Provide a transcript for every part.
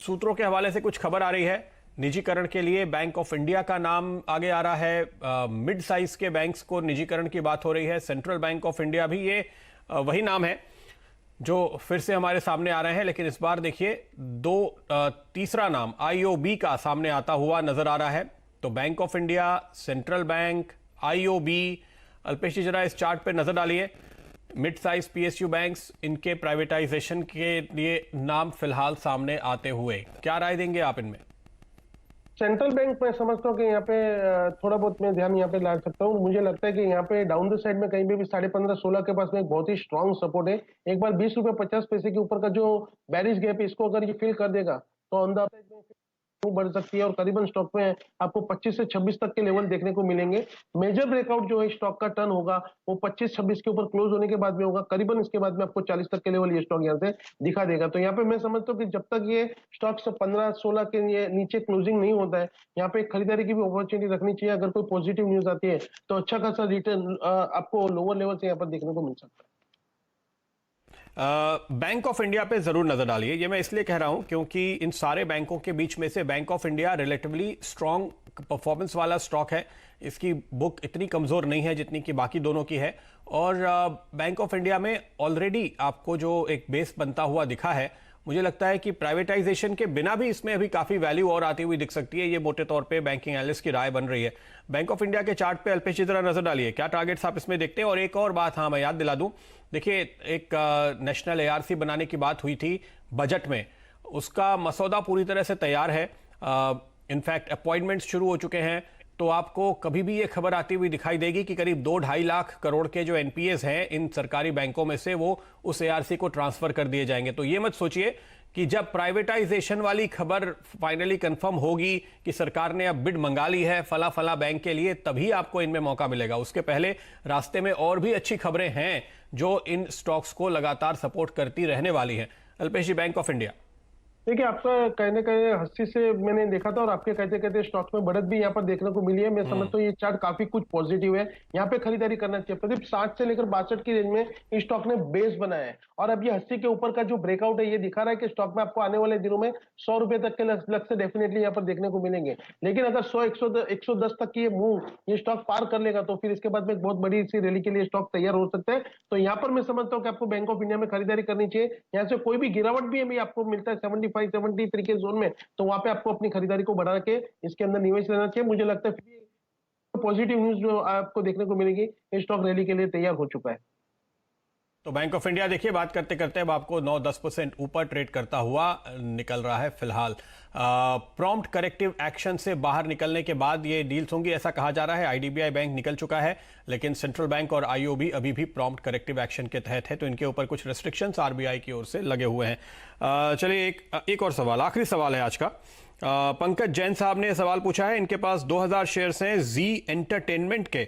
सूत्रों के हवाले से कुछ खबर आ रही है। निजीकरण के लिए बैंक ऑफ इंडिया का नाम आगे आ रहा है। मिड साइज के बैंक्स को निजीकरण की बात हो रही है। सेंट्रल बैंक ऑफ इंडिया भी ये वही नाम है जो फिर से हमारे सामने आ रहे हैं, लेकिन इस बार देखिए तीसरा नाम आईओबी का सामने आता हुआ नजर आ रहा है। तो bank of India, central bank, IOB, Alpesh ji जरा इस चार्ट पे नजर डालिए। मिड साइज पीएसयू बैंक्स, इनके प्राइवेटाइजेशन के लिए नाम फिलहाल सामने आते हुए, क्या राय देंगे आप इनमें? सेंट्रल बैंक मैं समझता हूँ कि यहाँ पे थोड़ा बहुत मैं ध्यान यहाँ पे ला सकता हूँ। मुझे लगता है कि यहाँ पे डाउन द साइड में कहीं भी 15.5-16 के पास में एक बहुत ही स्ट्रांग सपोर्ट है। एक बार 20 रुपए 50 पैसे के ऊपर का जो बैरिश गैप है, इसको अगर ये फिल कर देगा तो ऑन द बढ़ सकती है और करीबन स्टॉक में आपको 25 से 26 तक के लेवल देखने को मिलेंगे। मेजर ब्रेकआउट जो है स्टॉक का टर्न होगा वो 25-26 के ऊपर क्लोज होने के बाद में होगा। करीबन इसके बाद में आपको 40 तक के लेवल ये स्टॉक यहाँ से दिखा देगा। तो यहाँ पे मैं समझता हूँ कि जब तक ये स्टॉक 15-16 के नीचे क्लोजिंग नहीं होता है, यहाँ पे खरीदारी की भी अपॉर्चुनिटी रखनी चाहिए। अगर कोई पॉजिटिव न्यूज आती है तो अच्छा खासा रिटर्न आपको लोअर लेवल से यहाँ पर देखने को मिल सकता है। बैंक ऑफ इंडिया पे जरूर नजर डालिए। ये मैं इसलिए कह रहा हूं क्योंकि इन सारे बैंकों के बीच में से bank of India relatively strong performance वाला स्टॉक है। इसकी बुक इतनी कमजोर नहीं है जितनी कि बाकी दोनों की है। और बैंक ऑफ इंडिया में ऑलरेडी आपको जो एक बेस बनता हुआ दिखा है, मुझे लगता है कि प्राइवेटाइजेशन के बिना भी इसमें अभी काफी वैल्यू और आती हुई दिख सकती है। ये मोटे तौर पे बैंकिंग एनालिस्ट की राय बन रही है। बैंक ऑफ इंडिया के चार्ट पे अल्पेश जी जरा नजर डालिए, क्या टारगेट्स आप इसमें देखते हैं? और एक और बात, हाँ मैं याद दिला दूं, देखिए एक नेशनल एआरसी बनाने की बात हुई थी बजट में, उसका मसौदा पूरी तरह से तैयार है। इनफैक्ट अपॉइंटमेंट्स शुरू हो चुके हैं। तो आपको कभी भी ये खबर आती हुई दिखाई देगी कि करीब 2-2.5 लाख करोड़ के जो एनपीएस हैं इन सरकारी बैंकों में से, वो उस एआरसी को ट्रांसफर कर दिए जाएंगे। तो ये मत सोचिए कि जब प्राइवेटाइजेशन वाली खबर फाइनली कंफर्म होगी कि सरकार ने अब बिड मंगा ली है फला फला बैंक के लिए, तभी आपको इनमें मौका मिलेगा। उसके पहले रास्ते में और भी अच्छी खबरें हैं जो इन स्टॉक्स को लगातार सपोर्ट करती रहने वाली हैं। अल्पेश जी, बैंक ऑफ इंडिया देखिए, आपका कहने का 80 से मैंने देखा था और आपके कहते कहते स्टॉक्स में बढ़त भी यहाँ पर देखने को मिली है। मैं समझता हूँ ये चार्ट काफी कुछ पॉजिटिव है, यहाँ पे खरीदारी करना चाहिए। प्रदीप, 60 से लेकर 62 की रेंज में इस स्टॉक ने बेस बनाया है और अब ये 80 के ऊपर का जो ब्रेकआउट है ये दिखा रहा है कि स्टॉक में आपको आने वाले दिनों में 100 रुपए तक के लक्ष्य डेफिनेटली यहाँ पर देखने को मिलेंगे। लेकिन अगर 100-110 तक की ये मूव ये स्टॉक पार कर लेगा तो फिर इसके बाद में एक बहुत बड़ी सी रैली के लिए स्टॉक तैयार हो सकता है। तो यहाँ पर मैं समझता हूँ कि आपको बैंक ऑफ इंडिया में खरीदारी करनी चाहिए। यहाँ से कोई भी गिरावट भी आपको मिलता है 75-73 के जोन में, तो वहां पे आपको अपनी खरीदारी को बढ़ा के इसके अंदर निवेश लेना चाहिए। मुझे लगता है पॉजिटिव न्यूज जो आपको देखने को मिलेगी, स्टॉक रैली के लिए तैयार हो चुका है। तो बैंक ऑफ इंडिया देखिए बात करते करते अब आपको 9-10% ऊपर ट्रेड करता हुआ निकल रहा है फिलहाल। प्रॉम्प्ट करेक्टिव एक्शन से बाहर निकलने के बाद ये डील्स होंगी, ऐसा कहा जा रहा है। आईडीबीआई बैंक निकल चुका है, लेकिन सेंट्रल बैंक और आईओबी अभी भी प्रॉम्प्ट करेक्टिव एक्शन के तहत है, तो इनके ऊपर कुछ रेस्ट्रिक्शंस आरबीआई की ओर से लगे हुए हैं। चलिए एक और सवाल, आखिरी सवाल है आज का। पंकज जैन साहब ने सवाल पूछा है, इनके पास 2000 शेयर्स हैं जी एंटरटेनमेंट के।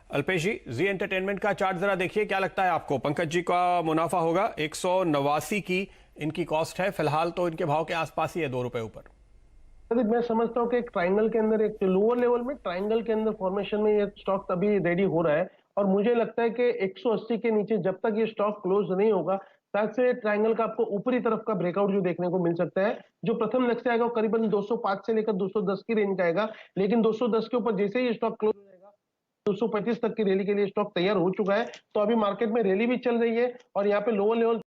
अल्पेश जी, जी एंटरटेनमेंट का चार्ट जरा देखिए, क्या लगता है आपको? पंकज जी का मुनाफा होगा 189 की इनकी कॉस्ट है फिलहाल, तो इनके भाव के आसपास ही है, 2 रुपए ऊपर। मैं समझता हूँ कि एक ट्राइंगल के अंदर, एक लोअर लेवल में ट्राइंगल के अंदर फॉर्मेशन में ये स्टॉक अभी रेडी हो रहा है और मुझे लगता है कि 180 के नीचे जब तक ये स्टॉक क्लोज नहीं होगा, तब से ट्राइंगल का आपको ऊपरी तरफ का ब्रेकआउट जो देखने को मिल सकता है। जो प्रथम लक्ष्य आएगा वो करीबन 205 से लेकर 210 की रेंज का आएगा, लेकिन 210 के ऊपर जैसे ही स्टॉक क्लोज 235 तक की रैली के लिए स्टॉक तैयार हो चुका है। तो अभी मार्केट में रैली भी चल रही है और यहाँ पे लोअर लेवल